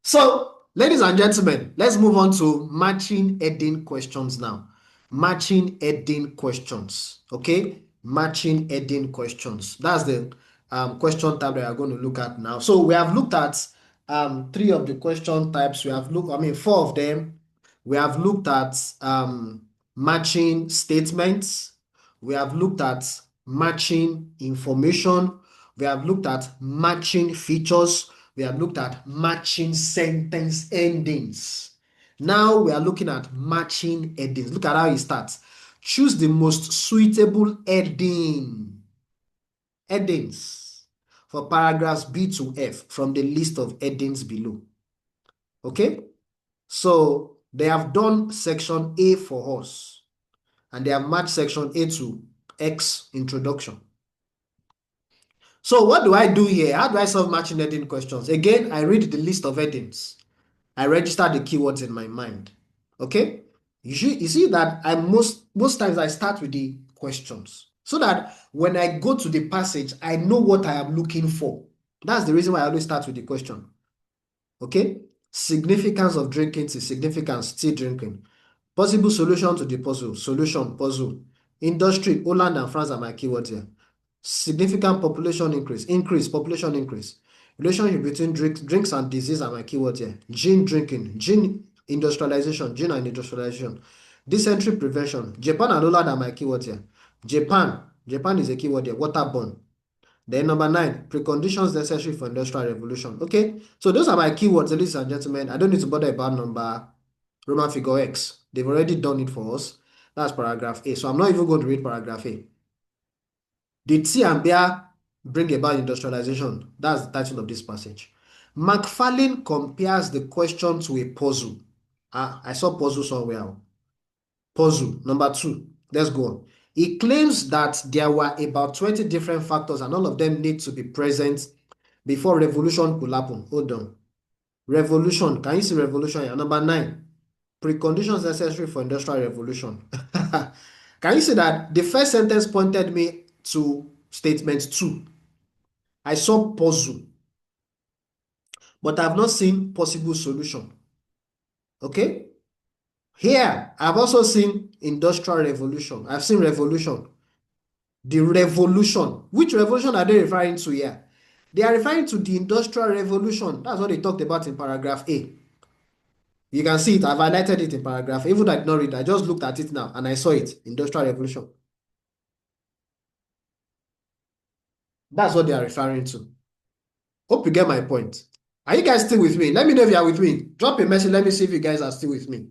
So, ladies and gentlemen, let's move on to matching heading questions now. Matching heading questions. Okay? Matching heading questions. That's the question type that we are going to look at now. So, we have looked at three of the question types. We have looked, four of them. We have looked at matching statements. We have looked at matching information. We have looked at matching features. We have looked at matching sentence endings. Now we are looking at matching headings. Look at how it starts. Choose the most suitable headings for paragraphs B to F from the list of headings below. Okay? So they have done section A for us, and they have matched section A to X introduction. So what do I do here? How do I solve matching heading questions? Again, I read the list of headings. I register the keywords in my mind. Okay? You see that I most times I start with the questions so that when I go to the passage, I know what I am looking for. That's the reason why I always start with the question. Okay? Significance of drinking to significance, still drinking. Possible solution to the puzzle, solution, puzzle. Industry, Holland and France are my keywords here. Significant population increase, population increase. Relationship between drinks and disease are my keywords here. Gin drinking, gin industrialization, gin and industrialization. Dysentery prevention. Japan and Holland are my keywords here. Japan is a keyword here. Waterborne. Then number 9, preconditions necessary for industrial revolution. Okay, so those are my keywords, ladies and gentlemen. I don't need to bother about number Roman figure X. They've already done it for us. That's paragraph A. So I'm not even going to read paragraph A. Did tea and beer bring about industrialization? That's the title of this passage. McFarlane compares the question to a puzzle. I saw puzzle somewhere. Puzzle. Number 2. Let's go on. He claims that there were about 20 different factors and all of them need to be present before revolution could happen. Hold on. Revolution. Can you see revolution here? Number 9. Preconditions necessary for industrial revolution. Can you see that the first sentence pointed me to statement 2? I saw puzzle, but I've not seen possible solution. Okay? Here, I've also seen industrial revolution. I've seen revolution. The revolution. Which revolution are they referring to here? They are referring to the industrial revolution. That's what they talked about in paragraph A. You can see it. I've highlighted it in paragraph. Even though I did not read, I just looked at it now and I saw it. Industrial revolution. That's what they are referring to. Hope you get my point. Are you guys still with me? Let me know if you are with me. Drop a message. Let me see if you guys are still with me.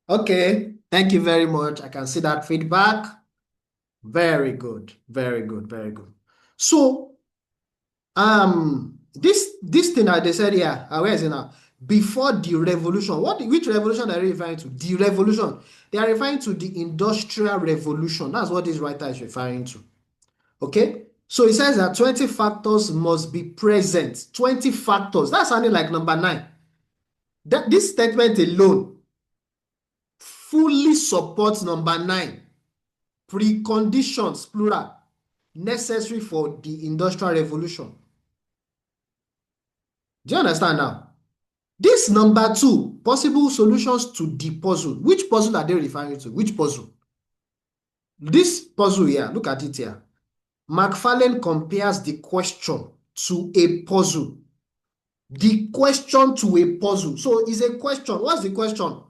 Okay. Thank you very much. I can see that feedback. Very good. Very good. Very good. So, this thing that they said here, where is it now? Before the revolution. Which revolution are they referring to? The revolution. They are referring to the industrial revolution. That's what this writer is referring to. Okay? So it says that 20 factors must be present. 20 factors. That's sounding like number 9. This statement alone fully supports number 9. Preconditions, plural, necessary for the industrial revolution. Do you understand now? This number 2, possible solutions to the puzzle. Which puzzle are they referring to? Which puzzle? This puzzle here, look at it here. McFarlane compares the question to a puzzle. The question to a puzzle. So it's a question. What's the question?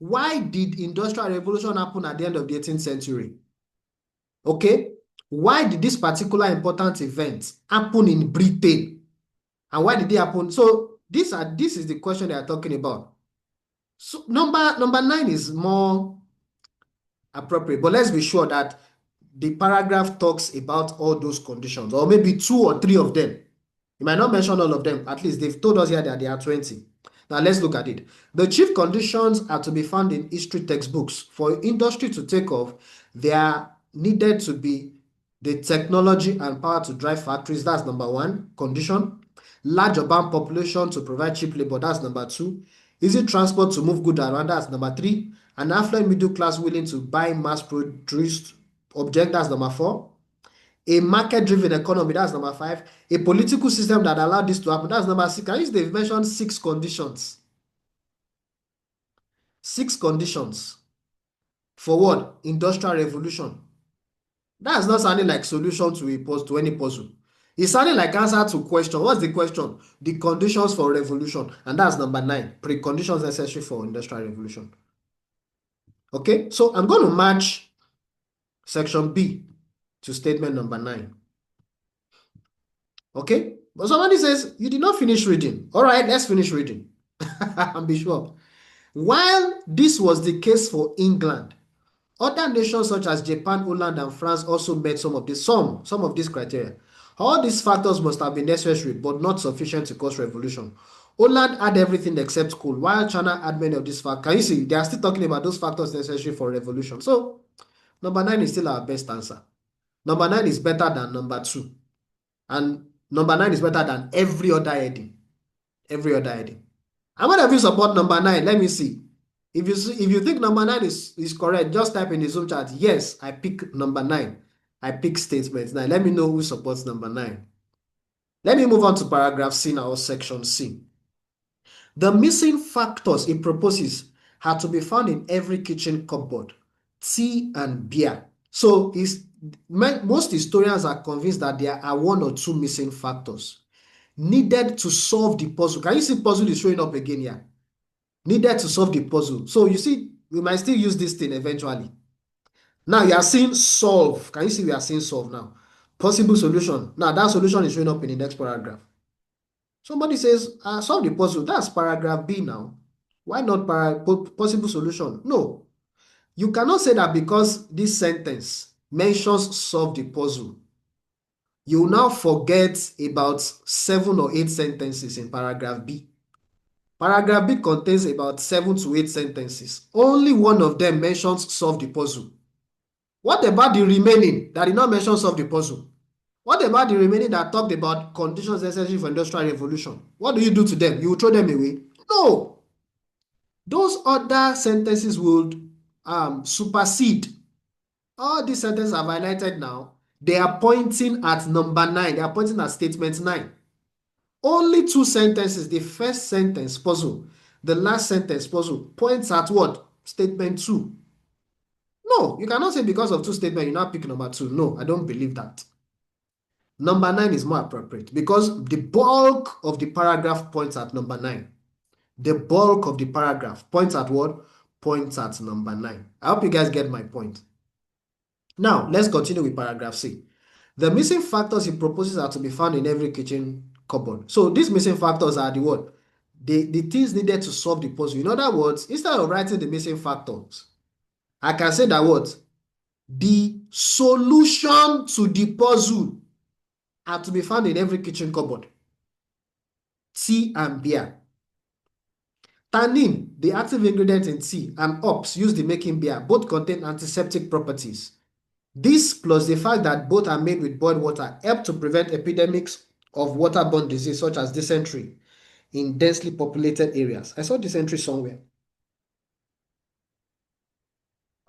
Why did industrial revolution happen at the end of the 18th century? Okay? Why did this particular important event happen in Britain? And why did it happen? So this is the question they are talking about. So number 9 is more appropriate, but let's be sure that the paragraph talks about all those conditions, or maybe 2 or 3 of them. You might not mention all of them. At least they've told us here that there are 20. Now let's look at it. The chief conditions are to be found in history textbooks. For industry to take off, there needed to be the technology and power to drive factories. That's number one condition. Large urban population to provide cheap labor. That's number two. Easy transport to move goods around. That's number three. An affluent middle class willing to buy mass produced object. That's number four. A market-driven economy, that's number five. A political system that allowed this to happen, that's number six. Can you see they've mentioned six conditions? Six conditions for what? Industrial revolution. That's not sounding like solution to any puzzle. It's sounding like answer to question. What's the question? The conditions for revolution. And that's number nine. Preconditions necessary for industrial revolution. Okay, so I'm going to match section B to statement number nine. Okay, but somebody says you did not finish reading. All right, let's finish reading and be sure. While this was the case for England, other nations such as Japan, Holland, and France also met some of these criteria. All these factors must have been necessary but not sufficient to cause revolution. Holland had everything except coal, while China had many of these factors. Can you see? They are still talking about those factors necessary for revolution. So, number nine is still our best answer. Number nine is better than number two. And number nine is better than every other heading. Every other heading. How many of you support number nine? Let me see. If you think number nine is correct, just type in the Zoom chat. Yes, I pick number nine. I pick statement nine. Let me know who supports number nine. Let me move on to paragraph C now, or section C. The missing factors it proposes had to be found in every kitchen cupboard, tea and beer. So most historians are convinced that there are one or two missing factors needed to solve the puzzle. Can you see puzzle is showing up again here? Needed to solve the puzzle. So you see, we might still use this thing eventually. Now you are seeing solve. Can you see we are seeing solve now? Possible solution. Now that solution is showing up in the next paragraph. Somebody says, solve the puzzle. That's paragraph B now. Why not possible solution? No. You cannot say that because this sentence mentions solve the puzzle, you will now forget about 7 or 8 sentences in paragraph B. Paragraph B contains about 7 to 8 sentences. Only one of them mentions solve the puzzle. What about the remaining that did not mention solve the puzzle? What about the remaining that talked about conditions necessary for industrial revolution? What do you do to them? You will throw them away? No. Those other sentences would supersede. All these sentences I've highlighted now, they are pointing at number 9. They are pointing at statement 9. Only 2 sentences, the first sentence puzzle, the last sentence puzzle, points at what? Statement 2. No, you cannot say because of 2 statements, you now pick number 2. No, I don't believe that. Number 9 is more appropriate because the bulk of the paragraph points at number 9. The bulk of the paragraph points at what? Points at number 9. I hope you guys get my point. Now, let's continue with paragraph C. The missing factors he proposes are to be found in every kitchen cupboard. So these missing factors are the what? The things needed to solve the puzzle. In other words, instead of writing the missing factors, I can say that what? The solution to the puzzle are to be found in every kitchen cupboard. Tea and beer. Tannin, the active ingredient in tea, and hops used in making beer both contain antiseptic properties. This plus the fact that both are made with boiled water help to prevent epidemics of waterborne disease such as dysentery in densely populated areas. I saw dysentery somewhere.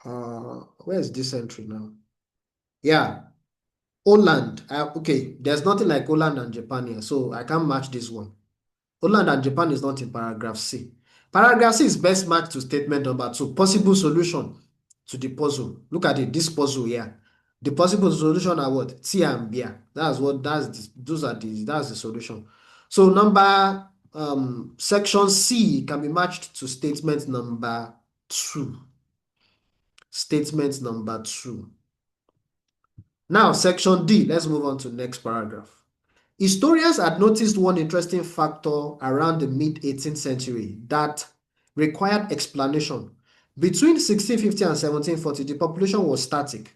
Where is dysentery now? Yeah, Holland. Okay, there's nothing like Holland and Japan here, so I can't match this one. Holland and Japan is not in paragraph C. Paragraph C is best matched to statement number 2. Possible solution to the puzzle. Look at it, this puzzle here. The possible solution are what? Tea and beer. That's the solution. So section C can be matched to statement number 2. Statement number 2. Now, section D, let's move on to the next paragraph. Historians had noticed one interesting factor around the mid-18th century that required explanation. Between 1650 and 1740, the population was static,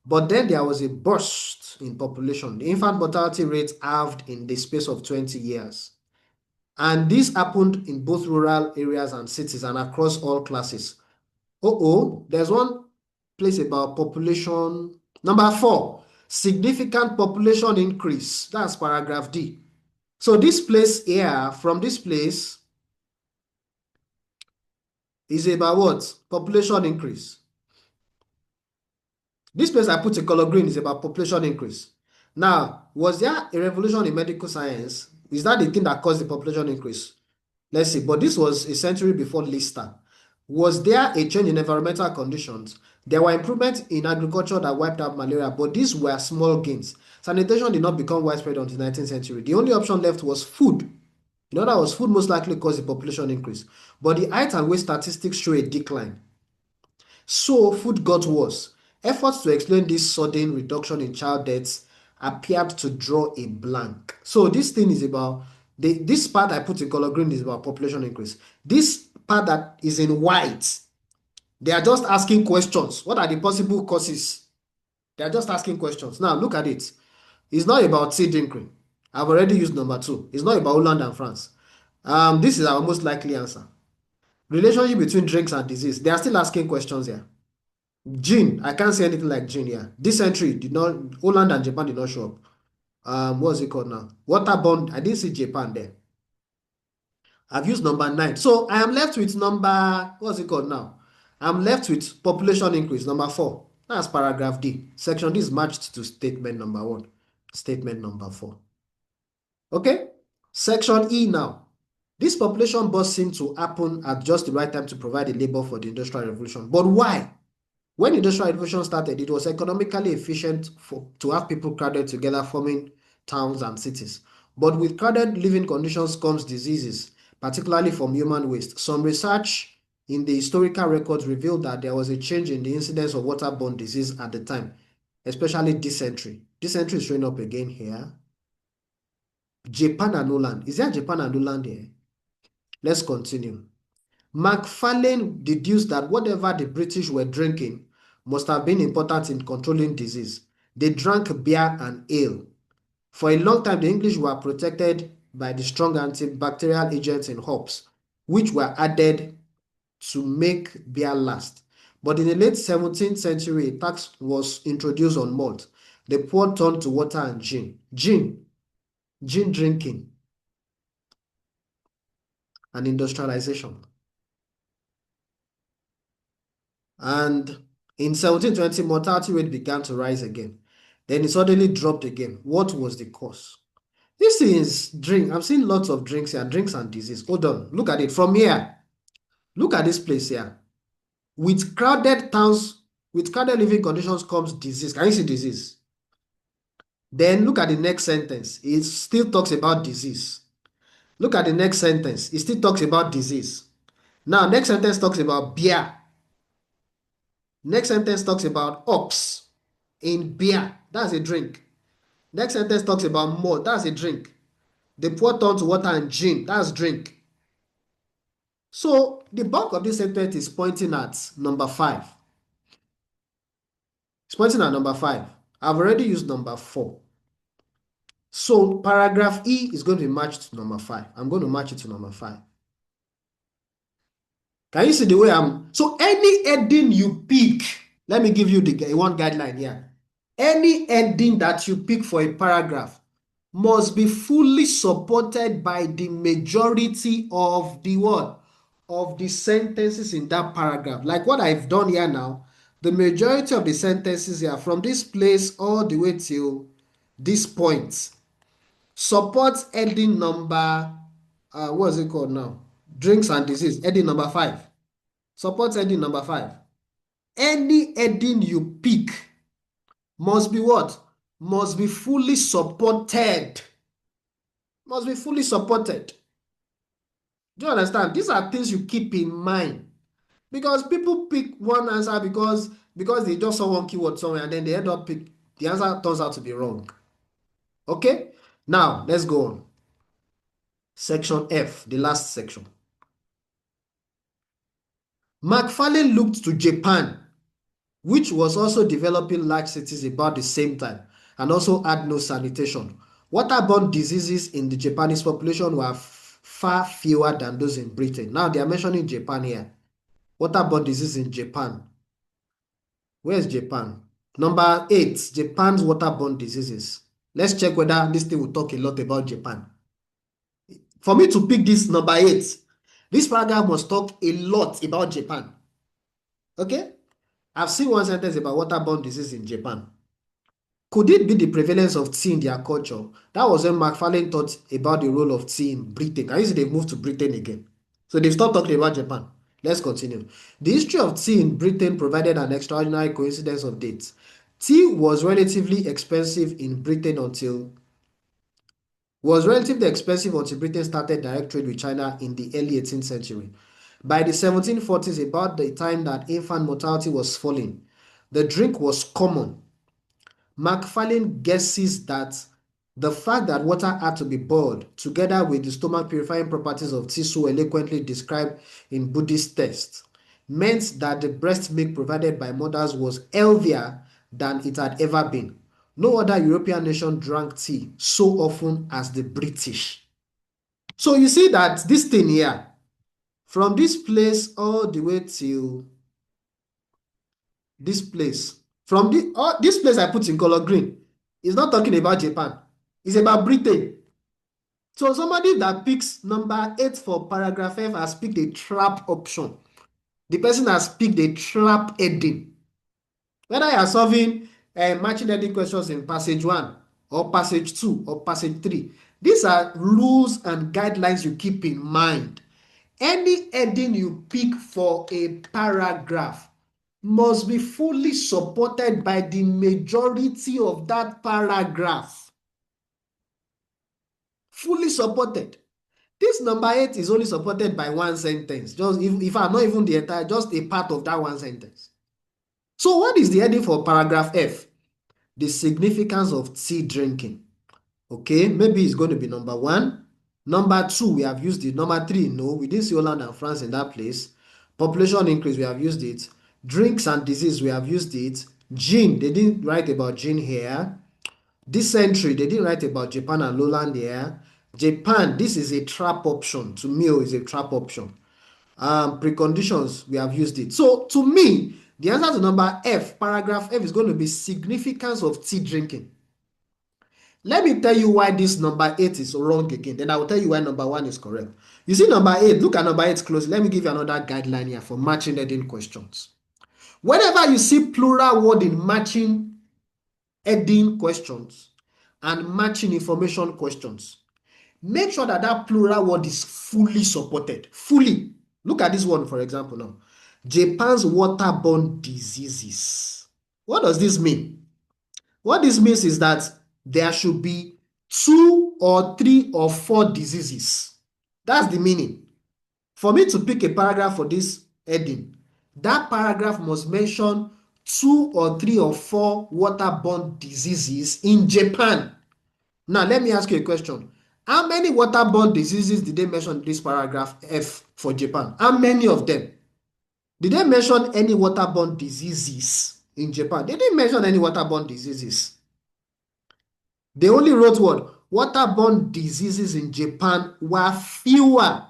but then there was a burst in population. The infant mortality rate halved in the space of 20 years. And this happened in both rural areas and cities and across all classes. There's one place about population. Number 4, significant population increase. That's paragraph D. So this place here, from this place, is about what? Population increase. This place I put in color green is about population increase. Now, was there a revolution in medical science? Is that the thing that caused the population increase? Let's see. But this was a century before Lister. Was there a change in environmental conditions? There were improvements in agriculture that wiped out malaria, but these were small gains. Sanitation did not become widespread until the 19th century. The only option left was food. In other words, food most likely caused the population increase. But the height and weight statistics show a decline. So food got worse. Efforts to explain this sudden reduction in child deaths appeared to draw a blank. So this thing is about this part I put in color green is about population increase. This part that is in white, they are just asking questions. What are the possible causes? They are just asking questions. Now look at it. It's not about tea drinking. I've already used number 2. It's not about Holland and France. This is our most likely answer. Relationship between drinks and disease. They are still asking questions here. Gene, I can't say anything like gene here. Dysentery did not, Holland and Japan did not show up. What's it called now? Waterborne, I didn't see Japan there. I've used number 9. So I am left with number, what's it called now? I'm left with population increase, number 4. That's paragraph D. Section D is matched to statement number 1. Statement number 4. Okay? Section E now. This population burst seemed to happen at just the right time to provide the labor for the Industrial Revolution. But why? When the Industrial Revolution started, it was economically efficient to have people crowded together, forming towns and cities. But with crowded living conditions comes diseases, particularly from human waste. Some research in the historical records revealed that there was a change in the incidence of waterborne disease at the time, especially dysentery. Dysentery is showing up again here. Japan and Holland. Is there Japan and Holland here? Let's continue. Macfarlane deduced that whatever the British were drinking must have been important in controlling disease. They drank beer and ale. For a long time, the English were protected by the strong antibacterial agents in hops, which were added to make beer last. But in the late 17th century, a tax was introduced on malt. The poor turned to water and gin. Gin drinking, and industrialization. And in 1720, mortality rate began to rise again. Then it suddenly dropped again. What was the cause? This is drink. I'm seeing lots of drinks here, drinks and disease. Hold on, look at it from here. Look at this place here. With crowded towns, with crowded living conditions comes disease. Can you see disease? Then look at the next sentence. It still talks about disease. Look at the next sentence. It still talks about disease. Now, next sentence talks about beer. Next sentence talks about hops in beer. That's a drink. Next sentence talks about malt. That's a drink. The poor turn to water and gin. That's drink. So the bulk of this sentence is pointing at number 5. It's pointing at number 5. I've already used number 4. So paragraph E is going to be matched to number 5. I'm going to match it to number 5. Can you see the way I'm? So any heading you pick, let me give you the one guideline here. Any heading that you pick for a paragraph must be fully supported by the majority of the word of the sentences in that paragraph. Like what I've done here now, the majority of the sentences here from this place all the way till this point supports heading number what is it called now? Drinks and disease, heading number 5. Supports heading number 5. Any heading you pick must be what? Must be fully supported. Must be fully supported. Do you understand? These are things you keep in mind. Because people pick one answer because they just saw one keyword somewhere and then they end up the answer turns out to be wrong. Okay? Now, let's go on. Section F, the last section. Macfarlane looked to Japan, which was also developing large cities about the same time and also had no sanitation. Waterborne diseases in the Japanese population were far fewer than those in Britain. Now they are mentioning Japan here. Waterborne disease in Japan. Where's Japan? Number 8, Japan's waterborne diseases. Let's check whether this thing will talk a lot about Japan. For me to pick this number 8, this paragraph must talk a lot about Japan. Okay? I've seen one sentence about waterborne disease in Japan. Could it be the prevalence of tea in their culture? That was when Macfarlane thought about the role of tea in Britain. Can you see they've moved to Britain again? So they've stopped talking about Japan. Let's continue. The history of tea in Britain provided an extraordinary coincidence of dates. Tea was relatively expensive in Britain until Britain started direct trade with China in the early 18th century. By the 1740s, about the time that infant mortality was falling, the drink was common. Macfarlane guesses that the fact that water had to be boiled, together with the stomach purifying properties of tea so eloquently described in Buddhist texts, meant that the breast milk provided by mothers was healthier than it had ever been. No other European nation drank tea so often as the British. So you see that this thing here, from this place all the way till this place, from this place I put in color green, is not talking about Japan. It's about Britain. So somebody that picks number 8 for paragraph F has picked a trap option. The person has picked a trap heading. Whether you are solving matching heading questions in passage 1 or passage 2 or passage 3, these are rules and guidelines you keep in mind. Any heading you pick for a paragraph must be fully supported by the majority of that paragraph. Fully supported. This number 8 is only supported by one sentence. Just if I'm not even the entire, just a part of that one sentence. So what is the heading for paragraph F? The significance of tea drinking. Okay, maybe it's going to be number 1. Number 2, we have used it. Number 3, no, we didn't see Holland and France in that place. Population increase, we have used it. Drinks and disease, we have used it. Gene, they didn't write about gene here. Dysentery, they didn't write about Japan and lowland here. Japan, this is a trap option. To me, is a trap option. Preconditions, we have used it. So to me, the answer to number F, paragraph F, is going to be significance of tea drinking. Let me tell you why this number 8 is wrong again. Then I will tell you why number 1 is correct. You see number 8, look at number 8 closely. Let me give you another guideline here for matching heading questions. Whenever you see plural word in matching heading questions and matching information questions, make sure that that plural word is fully supported. Fully. Look at this one, for example, now. Japan's waterborne diseases. What does this mean? What this means is that there should be 2 or 3 or 4 diseases. That's the meaning. For me to pick a paragraph for this heading, that paragraph must mention 2 or 3 or 4 waterborne diseases in Japan. Now, let me ask you a question. How many waterborne diseases did they mention in this paragraph F for Japan? How many of them? Did they mention any waterborne diseases in Japan? They didn't mention any waterborne diseases. They only wrote what? Waterborne diseases in Japan were fewer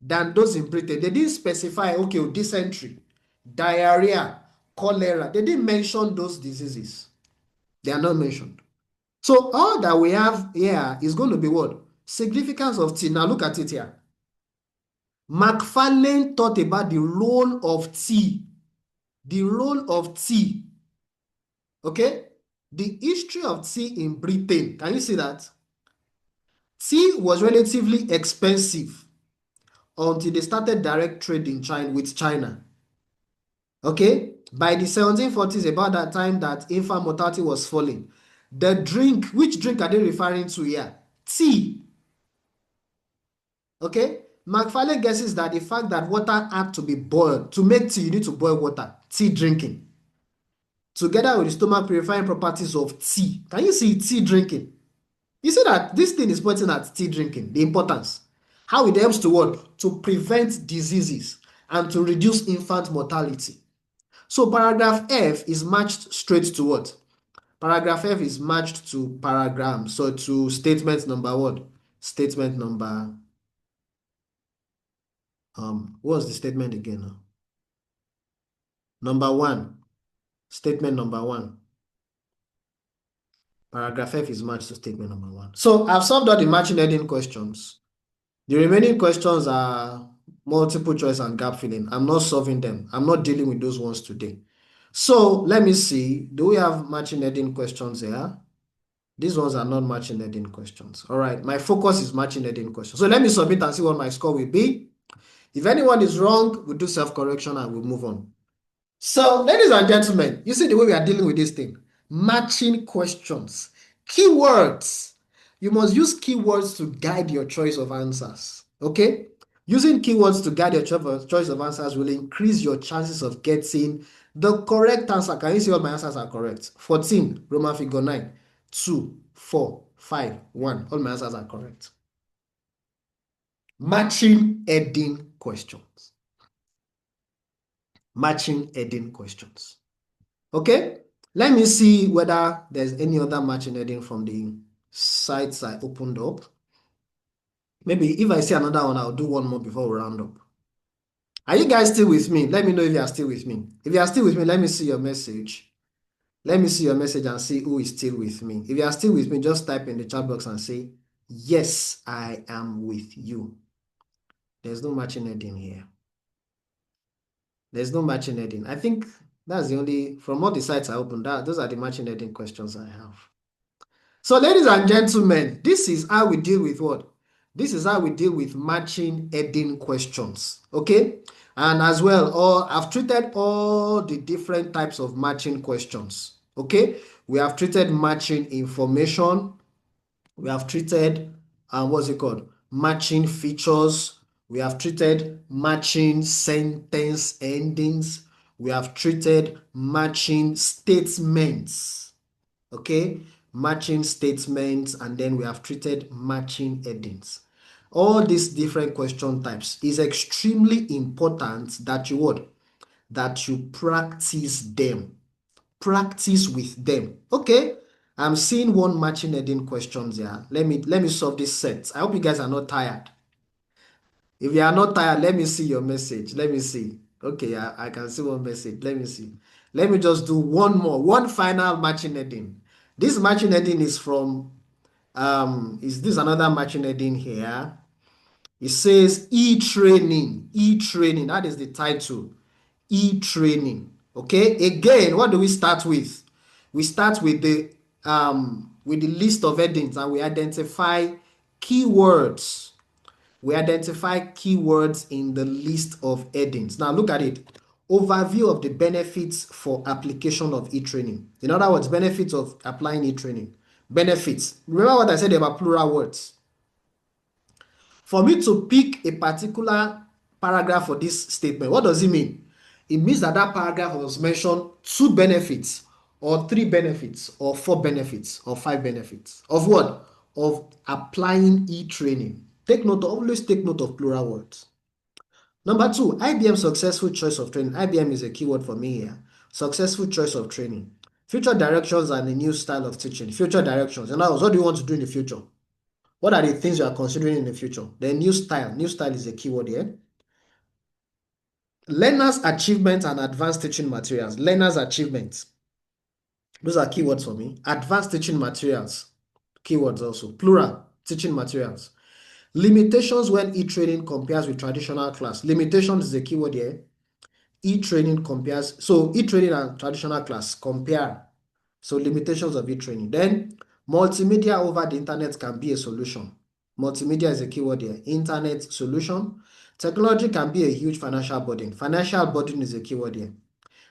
than those in Britain. They didn't specify, okay, dysentery, diarrhea, cholera. They didn't mention those diseases. They are not mentioned. So all that we have here is going to be what? Significance of tea. Now look at it here. Macfarlane thought about the role of tea. The role of tea. Okay? The history of tea in Britain. Can you see that? Tea was relatively expensive until they started direct trade in China with China. Okay? By the 1740s, about that time that infant mortality was falling, the drink, which drink are they referring to here? Tea. Okay? Macfarlane guesses that the fact that water had to be boiled, to make tea, you need to boil water, tea drinking, together with the stomach purifying properties of tea. Can you see tea drinking? You see that this thing is pointing at tea drinking, the importance. How it helps to what? To prevent diseases and to reduce infant mortality. So paragraph F is matched straight to what? Paragraph F is matched to paragraph, so to statement number what? Statement number What was the statement again now? Number one, statement number one. Paragraph F is matched to statement number one. So I've solved all the matching heading questions. The remaining questions are multiple choice and gap filling. I'm not solving them. I'm not dealing with those ones today. So let me see. Do we have matching heading questions here? These ones are not matching heading questions. All right. My focus is matching heading questions. So let me submit and see what my score will be. If anyone is wrong, we'll do self-correction and we'll move on. So, ladies and gentlemen, you see the way we are dealing with this thing. Matching questions. Keywords. You must use keywords to guide your choice of answers. Okay? Using keywords to guide your choice of answers will increase your chances of getting the correct answer. Can you see all my answers are correct? 14, Roman figure 9, 2, 4, 5, 1. All my answers are correct. Matching heading questions. Matching heading questions. Okay, let me see whether there's any other matching heading from the sites I opened up. Maybe if I see another one, I'll do one more before we round up. Are you guys still with me? Let me know if you are still with me. If you are still with me, let me see your message. Let me see your message and see who is still with me. If you are still with me, just type in the chat box and say, yes, I am with you. There's no matching heading here. There's no matching heading. I think that's the only, from all the sites I opened, those are the matching heading questions I have. So, ladies and gentlemen, this is how we deal with what? This is how we deal with matching heading questions, okay? And as well, I've treated all the different types of matching questions, okay? We have treated matching information. We have treated, what's it called? Matching features. We have treated matching sentence endings. We have treated matching statements, okay? Matching statements, and then we have treated matching headings. All these different question types is extremely important that you what? That you practice them. Practice with them. Okay, I'm seeing one matching heading questions here. Let me solve this set. I hope you guys are not tired. If you are not tired, let me see your message. Let me see. Okay, I can see one message. Let me see. Let me just do one more, one final matching heading. This matching heading is from, is this another matching heading here? It says e-training, e-training. That is the title, e-training. Okay, again, what do we start with? We start with the list of headings and we identify keywords. We identify keywords in the list of headings. Now look at it. Overview of the benefits for application of e-training. In other words, benefits of applying e-training. Benefits. Remember what I said about plural words. For me to pick a particular paragraph for this statement, what does it mean? It means that that paragraph was mentioned 2 benefits or 3 benefits or 4 benefits or 5 benefits of what? Of applying e-training. Always take note of plural words. Number 2, IBM successful choice of training. IBM is a keyword for me here. Successful choice of training. Future directions and a new style of teaching. Future directions. In other words, what do you want to do in the future? What are the things you are considering in the future? The new style. New style is a keyword here. Learners' achievements and advanced teaching materials. Learners' achievements. Those are keywords for me. Advanced teaching materials. Keywords also. Plural. Teaching materials. Limitations when e-training compares with traditional class. Limitations is a keyword here. E-training compares. So e-training and traditional class compare. So limitations of e-training. Then multimedia over the internet can be a solution. Multimedia is a keyword here. Internet solution. Technology can be a huge financial burden. Financial burden is a keyword here.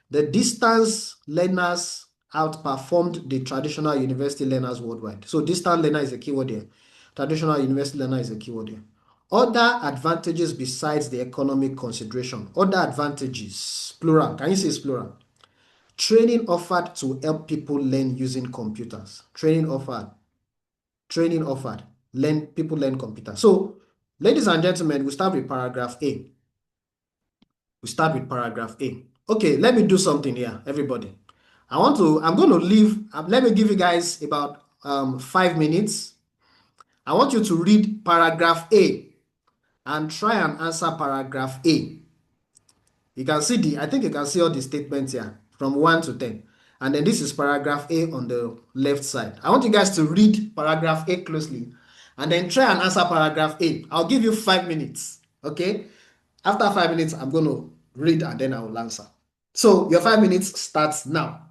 The distance learners outperformed the traditional university learners worldwide. So distance learner is a keyword here. Traditional university learner is a keyword here. Other advantages besides the economic consideration. Other advantages, plural. Can you see it's plural? Training offered to help people learn using computers. Training offered. Training offered. People learn computers. So, ladies and gentlemen, we start with paragraph A. We start with paragraph A. Okay, let me do something here, everybody. I'm going to leave, let me give you guys about 5 minutes. I want you to read paragraph A. and try and answer paragraph A. You can see I think you can see all the statements here from 1 to 10. And then this is paragraph A on the left side. I want you guys to read paragraph A closely and then try and answer paragraph A. I'll give you 5 minutes. Okay? After 5 minutes, I'm going to read and then I will answer. So your 5 minutes starts now.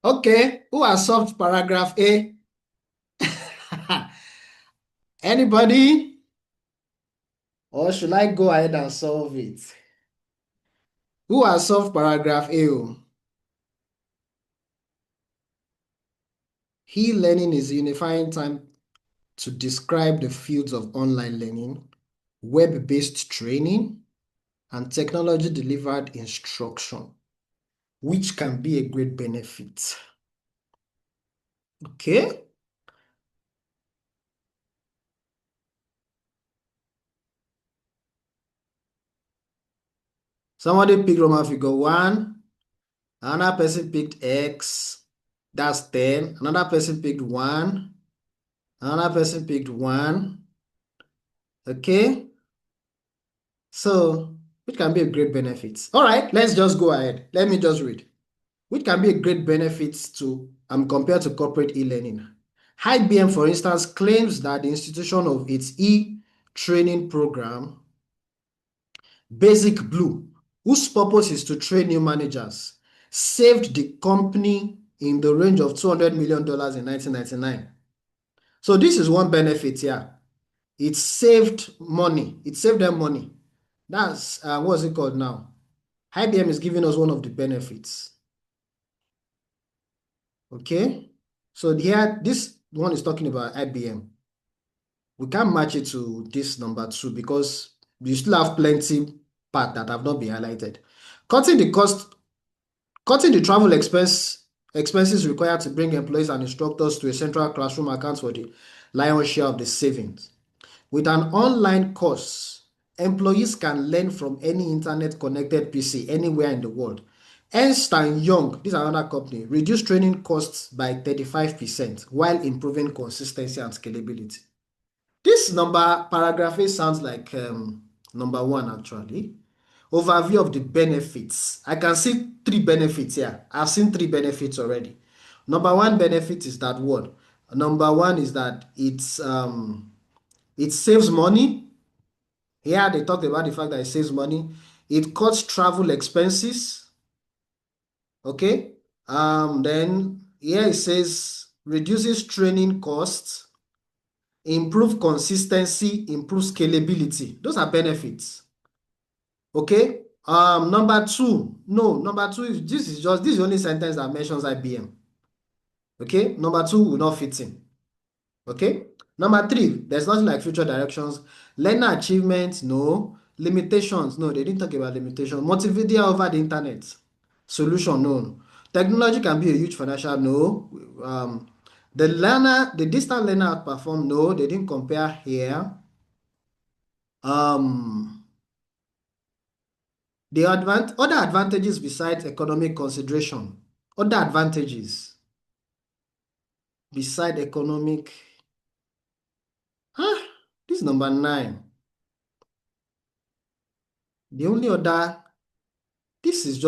Okay, who has solved paragraph A? Anybody? Or should I go ahead and solve it? Who has solved paragraph A? Oh? E-learning is a unifying term to describe the fields of online learning, web-based training, and technology-delivered instruction, which can be a great benefit. Okay? Somebody picked Roman figure 1. Another person picked X. That's 10. Another person picked 1. Another person picked 1. Okay? So, which can be a great benefit. All right, let's just go ahead. Let me just read. Which can be a great benefit to compared to corporate e-learning. IBM, for instance, claims that the institution of its e-training program, Basic Blue, whose purpose is to train new managers, saved the company in the range of $200 million in 1999. So this is one benefit here. It saved money. It saved them money. That's, what's it called now? IBM is giving us one of the benefits. Okay? So here, this one is talking about IBM. We can't match it to this number 2 because you still have plenty part that have not been highlighted. Cutting the cost, cutting the travel expenses required to bring employees and instructors to a central classroom accounts for the lion's share of the savings. With an online course, employees can learn from any internet-connected PC anywhere in the world. Ernst and Young, this is another company, reduced training costs by 35% while improving consistency and scalability. This paragraph A sounds like number 1 actually. Overview of the benefits. I can see 3 benefits here. I've seen 3 benefits already. Number 1 benefit is that what? Number 1 is that it saves money. Here they talked about the fact that it saves money. It cuts travel expenses. Okay. Then here it says reduces training costs, improve consistency, improve scalability. Those are benefits. Okay. Number two, no, number two is this is the only sentence that mentions IBM. Okay, number two will not fit in. Okay, number three, there's nothing like future directions. Learner achievements, no. Limitations, no, they didn't talk about limitation. Multimedia over the internet, solution, no. Technology can be a huge financial, no. The distant learner outperform, no, they didn't compare here. Um, other advantages besides economic consideration, other advantages beside economic, ah, this is number nine. The only other, this is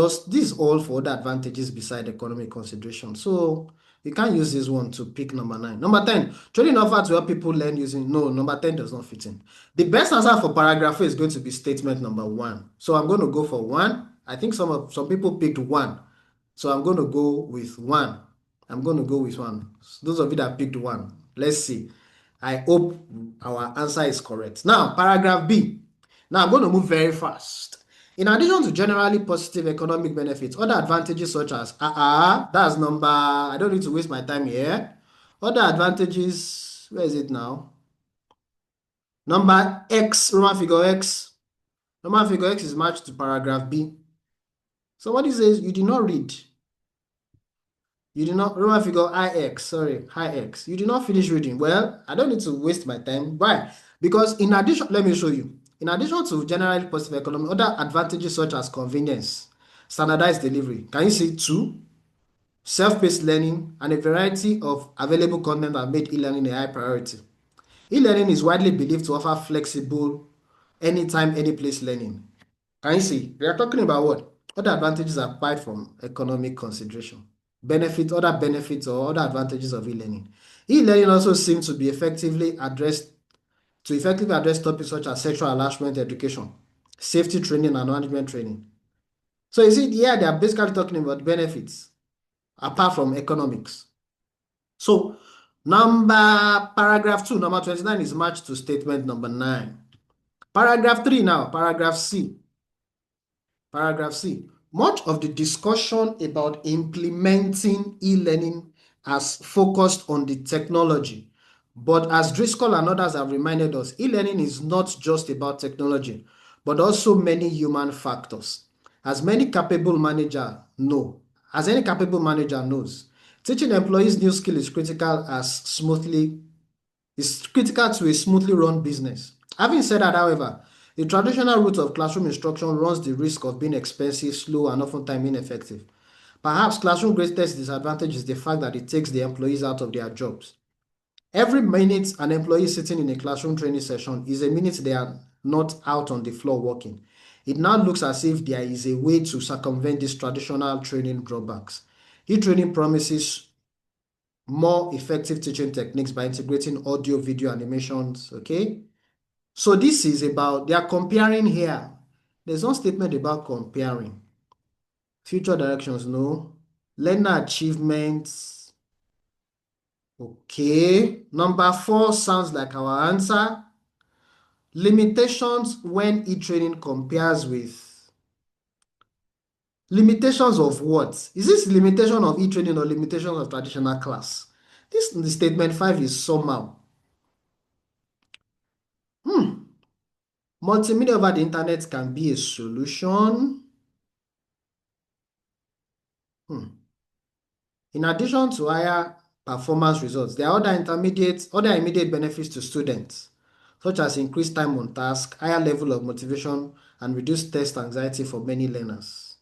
all for other advantages beside economic consideration. So you can't use this one to pick number nine. Number 10, training offered to help people learn using, no, number 10 does not fit in. The best answer for paragraph A is going to be statement number one. So I'm going to go for one. I think some people picked one. So I'm going to go with one. I'm going to go with one. Those of you that picked one, let's see. I hope our answer is correct. Now, paragraph B. Now I'm going to move very fast. In addition to generally positive economic benefits, other advantages such as, that's number, I don't need to waste my time here. Other advantages, where is it now? Number X, Roman figure X. Roman figure X is matched to paragraph B. Somebody says you did not read. You did not, Roman figure IX, sorry, high X. You did not finish reading. Well, I don't need to waste my time. Why? Because in addition, let me show you. In addition to generally positive economy, other advantages such as convenience, standardized delivery. Can you see two? Self-paced learning and a variety of available content have made e-learning a high priority. E-learning is widely believed to offer flexible, anytime, any place learning. Can you see? We are talking about what? Other advantages apart from economic consideration. Other benefits or other advantages of e-learning. E-learning also seems to be effectively address topics such as sexual harassment education, safety training, and management training. So you see, yeah, they are basically talking about benefits apart from economics. So paragraph 2, number 29 is matched to statement number 9. Paragraph 3 now, paragraph C. Paragraph C. Much of the discussion about implementing e-learning has focused on the technology. But as Driscoll and others have reminded us, e-learning is not just about technology, but also many human factors. As any capable manager knows, teaching employees new skill is critical to a smoothly run business. Having said that, however, the traditional route of classroom instruction runs the risk of being expensive, slow, and oftentimes ineffective. Perhaps classroom greatest disadvantage is the fact that it takes the employees out of their jobs. Every minute an employee is sitting in a classroom training session is a minute they are not out on the floor working. It now looks as if there is a way to circumvent these traditional training drawbacks. E-training promises more effective teaching techniques by integrating audio, video, animations, okay? So this is about, they are comparing here. There's no statement about comparing. Future directions, no. Learner achievements, okay. Number 4 sounds like our answer. Limitations when e-training compares with, limitations of what? Is this limitation of e-training or limitation of traditional class? The statement 5 is somehow. Multimedia over the internet can be a solution. In addition to higher performance results, there are other immediate benefits to students, such as increased time on task, higher level of motivation, and reduced test anxiety for many learners.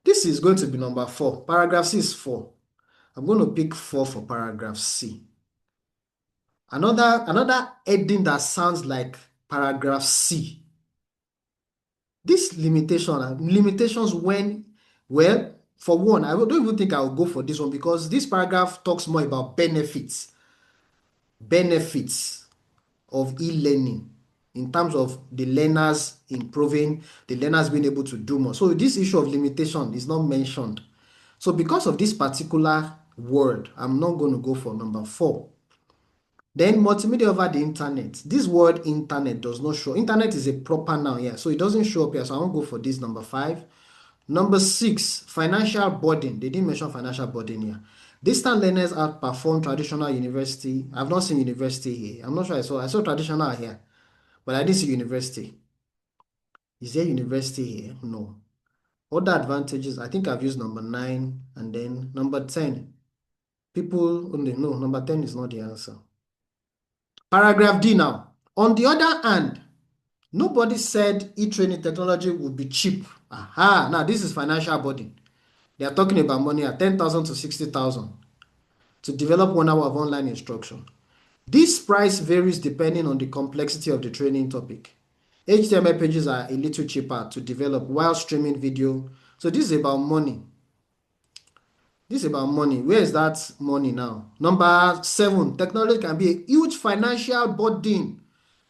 This is going to be number 4. Paragraph C is 4. I'm going to pick 4 for paragraph C. Another heading that sounds like paragraph C. This limitations when, well, for one, I don't even think I will go for this one because this paragraph talks more about benefits of e-learning in terms of the learners improving, the learners being able to do more. So this issue of limitation is not mentioned. So because of this particular word, I'm not going to go for number 4. Then multimedia over the internet. This word internet does not show. Internet is a proper noun here, so it doesn't show up here. So I won't go for this number 5. Number 6, financial burden. They didn't mention financial burden here. Distant learners outperform traditional university. I've not seen university here. I'm not sure I saw traditional here, but I didn't see university. Is there university here? No. Other advantages, I think I've used number 9 and then number 10. People only no, number 10 is not the answer. Paragraph D now. On the other hand, nobody said e-training technology would be cheap. Aha, now this is financial burden. They are talking about money at 10,000 to 60,000 to develop 1 hour of online instruction. This price varies depending on the complexity of the training topic. HTML pages are a little cheaper to develop while streaming video. So this is about money. This is about money. Where is that money now? Number 7, technology can be a huge financial burden.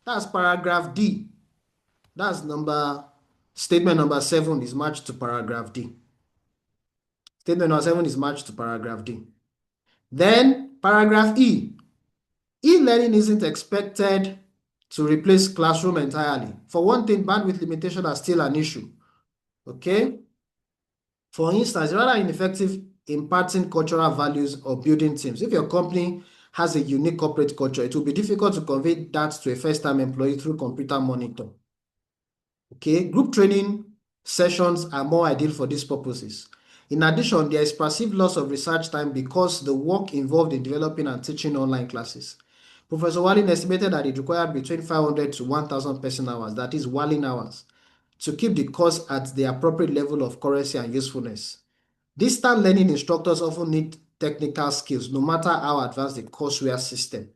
That's paragraph D. That's statement number 7 is matched to paragraph D. Statement number 7 is matched to paragraph D. Then paragraph E. E-learning isn't expected to replace classroom entirely. For one thing, bandwidth limitation are still an issue. Okay? For instance, rather ineffective imparting cultural values or building teams. If your company has a unique corporate culture, it will be difficult to convey that to a first-time employee through computer monitor. Okay, group training sessions are more ideal for these purposes. In addition, there is perceived loss of research time because the work involved in developing and teaching online classes. Professor Wallin estimated that it required between 500 to 1,000 person hours, that is Wallin hours, to keep the course at the appropriate level of currency and usefulness. Distant learning instructors often need technical skills, no matter how advanced the courseware system.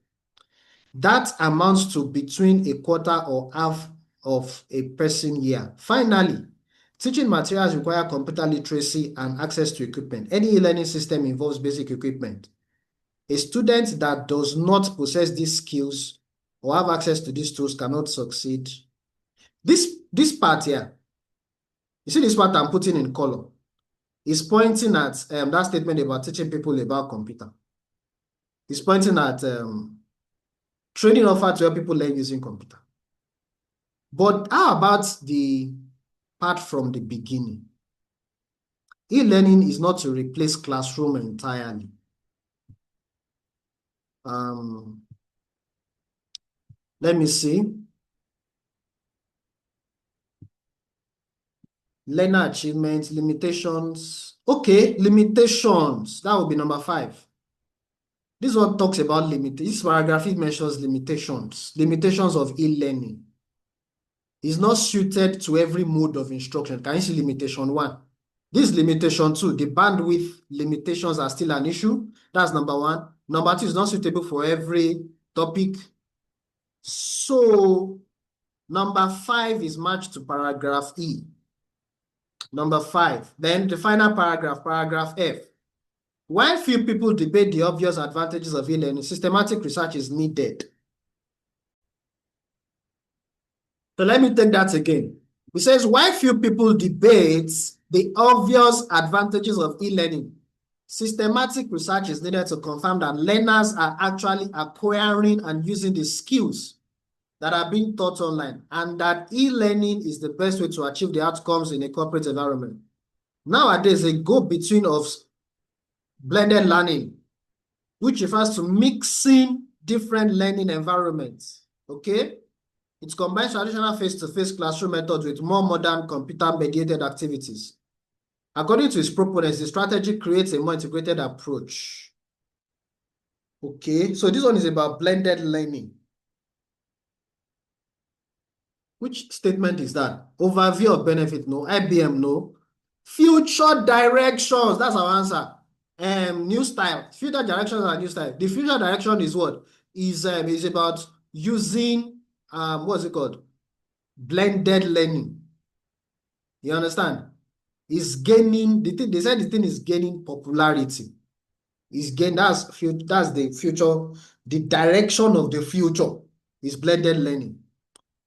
That amounts to between a quarter or half of a person year. Finally, teaching materials require computer literacy and access to equipment. Any e-learning system involves basic equipment. A student that does not possess these skills or have access to these tools cannot succeed. This part here, you see this part I'm putting in color, is pointing at that statement about teaching people about computer. It's pointing at training offered to help people learn using computer. But how about the part from the beginning? E-learning is not to replace classroom entirely. Let me see. Learner achievements, limitations. Okay, limitations. That would be number 5. This one talks about this paragraph mentions limitations. Limitations of e-learning. Is not suited to every mode of instruction. Can you see limitation 1? This limitation 2, the bandwidth limitations are still an issue. That's number 1. Number 2 is not suitable for every topic. So number 5 is matched to paragraph E. Number 5. Then the final paragraph, paragraph F. While few people debate the obvious advantages of e-learning, systematic research is needed. So let me take that again. It says, while few people debate the obvious advantages of e-learning, systematic research is needed to confirm that learners are actually acquiring and using the skills that are being taught online, and that e-learning is the best way to achieve the outcomes in a corporate environment. Nowadays, a go-between of blended learning, which refers to mixing different learning environments, okay? It combines traditional face-to-face classroom methods with more modern computer-mediated activities. According to its proponents, the strategy creates a more integrated approach. Okay, so this one is about blended learning. Which statement is that? Overview of benefit, no. IBM, no. Future directions, that's our answer. New style. Future directions are new style. The future direction is what? Is about using what's it called? Blended learning. You understand? Is gaining the thing. They said the thing is gaining popularity. That's the future. The direction of the future is blended learning.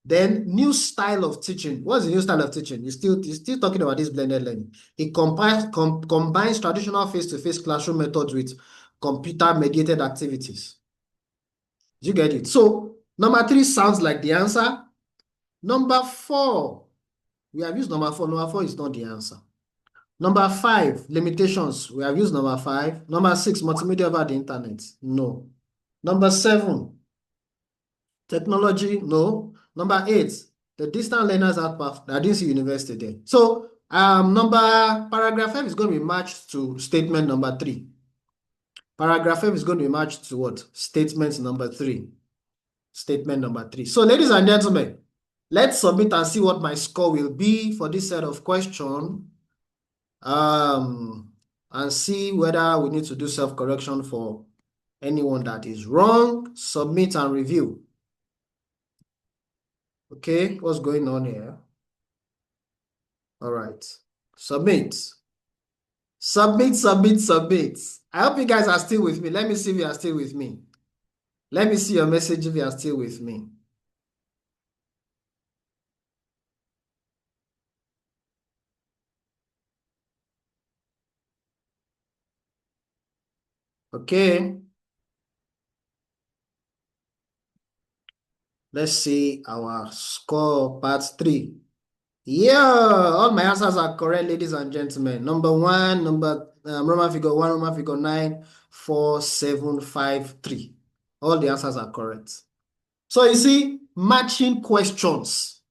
Then new style of teaching. What's the new style of teaching? You're still talking about this blended learning. It combines traditional face-to-face classroom methods with computer-mediated activities. You get it? So number 3 sounds like the answer. Number 4, we have used number 4. Number 4 is not the answer. Number 5, limitations. We have used number 5. Number 6, multimedia over the internet. No. Number 7, technology. No. Number 8, the distant learners outpath. I didn't see university there. So paragraph F is going to be matched to statement number 3. Paragraph F is going to be matched to what? Statement number 3. Statement number 3. So ladies and gentlemen, let's submit and see what my score will be for this set of questions. And see whether we need to do self-correction for anyone that is wrong. Submit and review. Okay, what's going on here? All right. Submit. Submit, submit, submit. I hope you guys are still with me. Let me see if you are still with me. Let me see your message if you are still with me. Okay. Let's see our score, part 3. Yeah, all my answers are correct, ladies and gentlemen. Number 1, Roman figure 1, Roman figure 9, 4, 7, 5, 3. All the answers are correct. So you see, matching questions.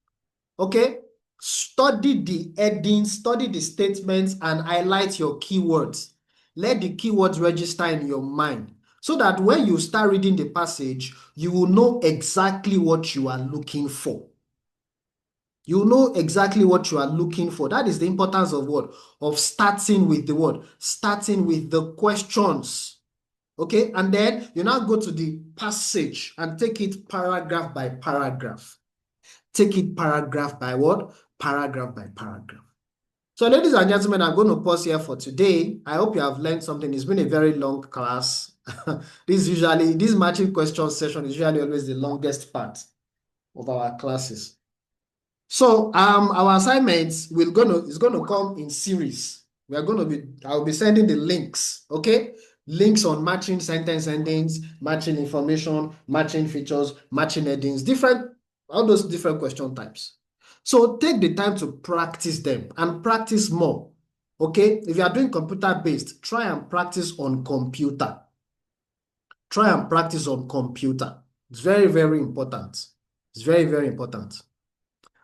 Okay? Study the headings, study the statements, and highlight your keywords. Let the keywords register in your mind so that when you start reading the passage, you will know exactly what you are looking for. You know exactly what you are looking for. That is the importance of what? Of starting with the word. Starting with the questions. Okay? And then you now go to the passage and take it paragraph by paragraph. Take it paragraph by what? Paragraph by paragraph. So ladies and gentlemen, I'm going to pause here for today. I hope you have learned something. It's been a very long class. This matching question session is usually always the longest part of our classes. So our assignments is gonna come in series. I'll be sending the links, okay? Links on matching sentence endings, matching information, matching features, matching headings, all those different question types. So take the time to practice them and practice more. Okay? If you are doing computer-based, try and practice on computer. Try and practice on computer. It's very, very important. It's very, very important.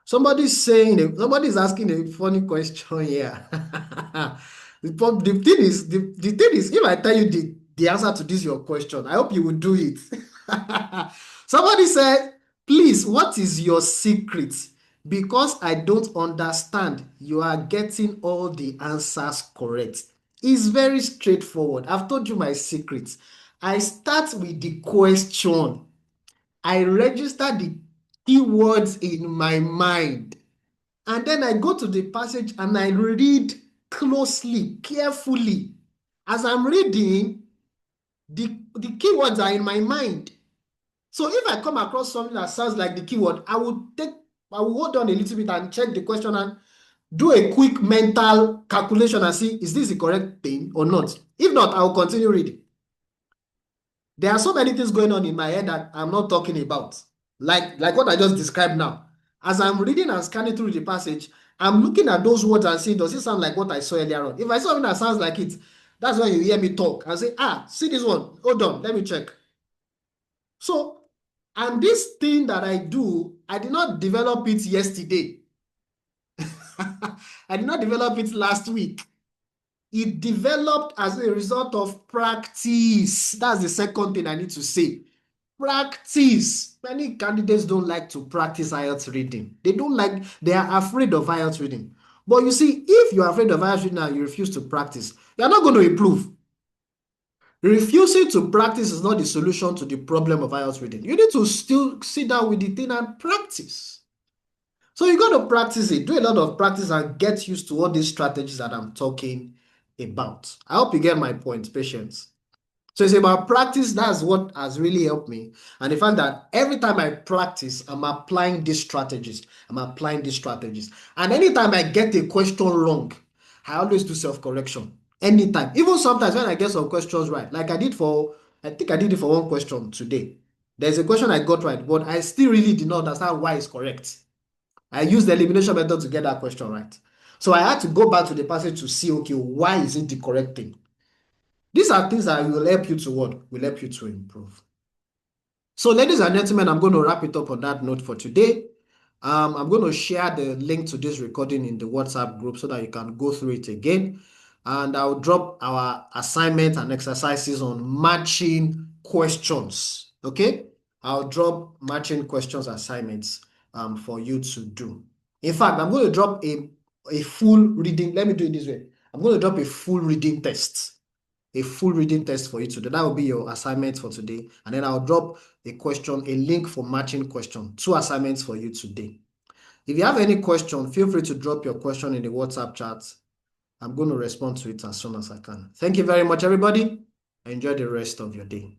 Somebody's asking a funny question here. The thing is, if I tell you the answer to this your question, I hope you will do it. Somebody said, please, what is your secret? Because I don't understand, you are getting all the answers correct. It's very straightforward. I've told you my secret. I start with the question. I register the keywords in my mind. And then I go to the passage and I read closely, carefully. As I'm reading, the keywords are in my mind. So if I come across something that sounds like the keyword, I will hold on a little bit and check the question and do a quick mental calculation and see, is this the correct thing or not? If not, I will continue reading. There are so many things going on in my head that I'm not talking about, like what I just described now. As I'm reading and scanning through the passage, I'm looking at those words and saying, does it sound like what I saw earlier on? If I saw something that sounds like it, that's when you hear me talk and say, see this one, hold on, let me check. So, and this thing that I do, I did not develop it yesterday. I did not develop it last week. It developed as a result of practice. That's the second thing I need to say. Practice. Many candidates don't like to practice IELTS reading. They are afraid of IELTS reading. But you see, if you're afraid of IELTS reading and you refuse to practice, you're not going to improve. Refusing to practice is not the solution to the problem of IELTS reading. You need to still sit down with the thing and practice. So you got to practice it. Do a lot of practice and get used to all these strategies that I'm talking about. I hope you get my point, patience. So it's about practice. That's what has really helped me. And the fact that every time I practice, I'm applying these strategies. And anytime I get a question wrong, I always do self-correction. Anytime. Even sometimes when I get some questions right, like I think I did it for one question today. There's a question I got right, but I still really did not understand why it's correct. I used the elimination method to get that question right. So I had to go back to the passage to see, okay, why is it the correct thing? These are things that will help you to what? Will help you to improve. So, ladies and gentlemen, I'm going to wrap it up on that note for today. I'm going to share the link to this recording in the WhatsApp group so that you can go through it again. And I'll drop our assignment and exercises on matching questions. Okay? I'll drop matching questions assignments for you to do. In fact, I'm going to drop a full reading. Let me do it this way. I'm going to drop a full reading test, for you to do. That will be your assignment for today. And then I'll drop a link for matching question, 2 assignments for you today. If you have any question, feel free to drop your question in the WhatsApp chat. I'm going to respond to it as soon as I can. Thank you very much, everybody. Enjoy the rest of your day.